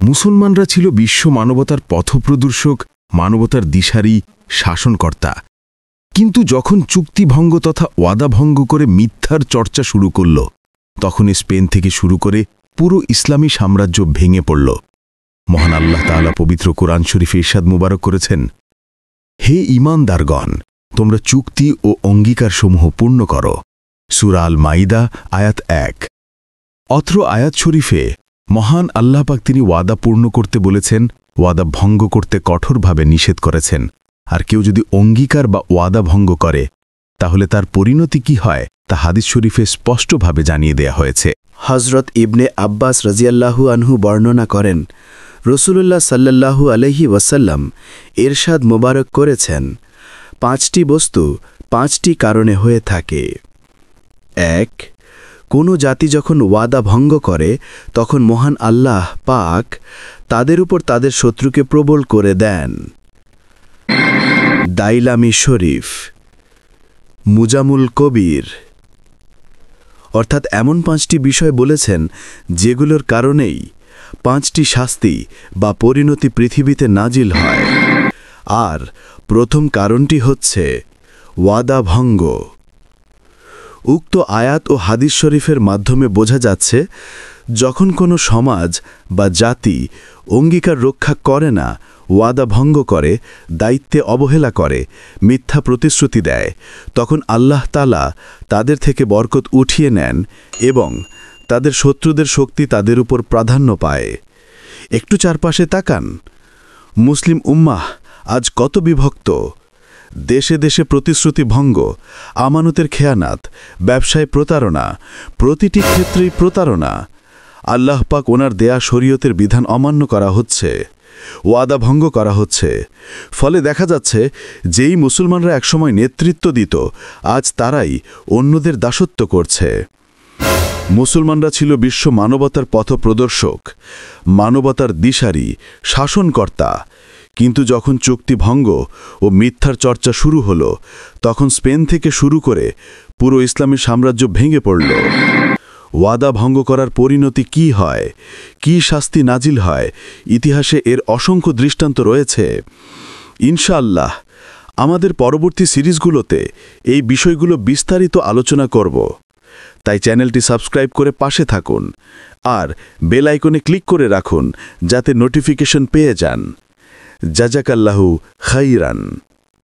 মুসলমানরা ছিল বিশ্ব মানবতার পথপ্রদর্শক, মানবতার দিশারি, শাসনকর্তা। কিন্তু যখন চুক্তিভঙ্গ তথা ওয়াদাভঙ্গ করে মিথ্যার চর্চা শুরু করল, তখনই স্পেন থেকে শুরু করে পুরো ইসলামী সাম্রাজ্য ভেঙে পড়ল। মহান আল্লাহ তাআলা পবিত্র কোরআন শরীফে ইরশাদ মুবারক করেছেন, হে ঈমানদারগণ, তোমরা চুক্তি ও অঙ্গীকারসমূহ পূর্ণ করো। সূরা আল মাইদা আয়াত 1। অত্র আয়াত শরীফে মহান আল্লাহ পাক তিনি ওয়াদা পূর্ণ করতে বলেছেন, ওয়াদা ভঙ্গ করতে কঠোরভাবে নিষেধ করেছেন। আর কেউ যদি অঙ্গীকার বা ওয়াদা ভঙ্গ করে, তাহলে তার পরিণতি কি হয় তা হাদিস শরীফে স্পষ্টভাবে জানিয়ে দেয়া হয়েছে। হজরত ইবনে আব্বাস রাজিয়াল্লাহু আনহু বর্ণনা করেন, রসুলুল্লাহ সাল্লাল্লাহু আলাইহি ওয়াসাল্লাম ইরশাদ মোবারক করেছেন, 5টি বস্তু 5টি কারণে হয়ে থাকে। 1. কোনো জাতি যখন ওয়াদা ভঙ্গ করে, তখন মহান আল্লাহ পাক তাদের উপর তাদের শত্রুকে প্রবল করে দেন। দাইলামি শরীফ, মুজামুল কবির। অর্থাৎ এমন 5টি বিষয় বলেছেন যেগুলোর কারণেই 5টি শাস্তি বা পরিণতি পৃথিবীতে নাজিল হয়। আর প্রথম কারণটি হচ্ছে ওয়াদা ভঙ্গ। উক্ত আয়াত ও হাদিস শরীফের মাধ্যমে বোঝা যাচ্ছে, যখন কোনো সমাজ বা জাতি অঙ্গীকার রক্ষা করে না, ওয়াদা ভঙ্গ করে, দায়িত্বে অবহেলা করে, মিথ্যা প্রতিশ্রুতি দেয়, তখন আল্লাহ তাআলা তাদের থেকে বরকত উঠিয়ে নেন এবং তাদের শত্রুদের শক্তি তাদের উপর প্রাধান্য পায়। একটু চারপাশে তাকান, মুসলিম উম্মাহ আজ কত বিভক্ত। দেশে দেশে প্রতিশ্রুতি ভঙ্গ, আমানতের খেয়ানাত, ব্যবসায় প্রতারণা, প্রতিটি ক্ষেত্রেই প্রতারণা। আল্লাহ পাক ওনার দেয়া শরীয়তের বিধান অমান্য করা হচ্ছে, ওয়াদা ভঙ্গ করা হচ্ছে। ফলে দেখা যাচ্ছে, যেই মুসলমানরা একসময় নেতৃত্ব দিত, আজ তারাই অন্যদের দাসত্ব করছে। মুসলমানরা ছিল বিশ্ব মানবতার পথপ্রদর্শক, মানবতার দিশারি, শাসনকর্তা। কিন্তু যখন চুক্তি ভঙ্গ ও মিথ্যার চর্চা শুরু হলো, তখন স্পেন থেকে শুরু করে পুরো ইসলামী সাম্রাজ্য ভেঙে পড়ল। ওয়াদা ভঙ্গ করার পরিণতি কি হয়, কি শাস্তি নাজিল হয়, ইতিহাসে এর অসংখ্য দৃষ্টান্ত রয়েছে। ইনশাআল্লাহ আমাদের পরবর্তী সিরিজগুলোতে এই বিষয়গুলো বিস্তারিত আলোচনা করব। তাই চ্যানেলটি সাবস্ক্রাইব করে পাশে থাকুন আর বেল আইকনে ক্লিক করে রাখুন, যাতে নোটিফিকেশন পেয়ে যান। জাযাকাল্লাহু খাইরান।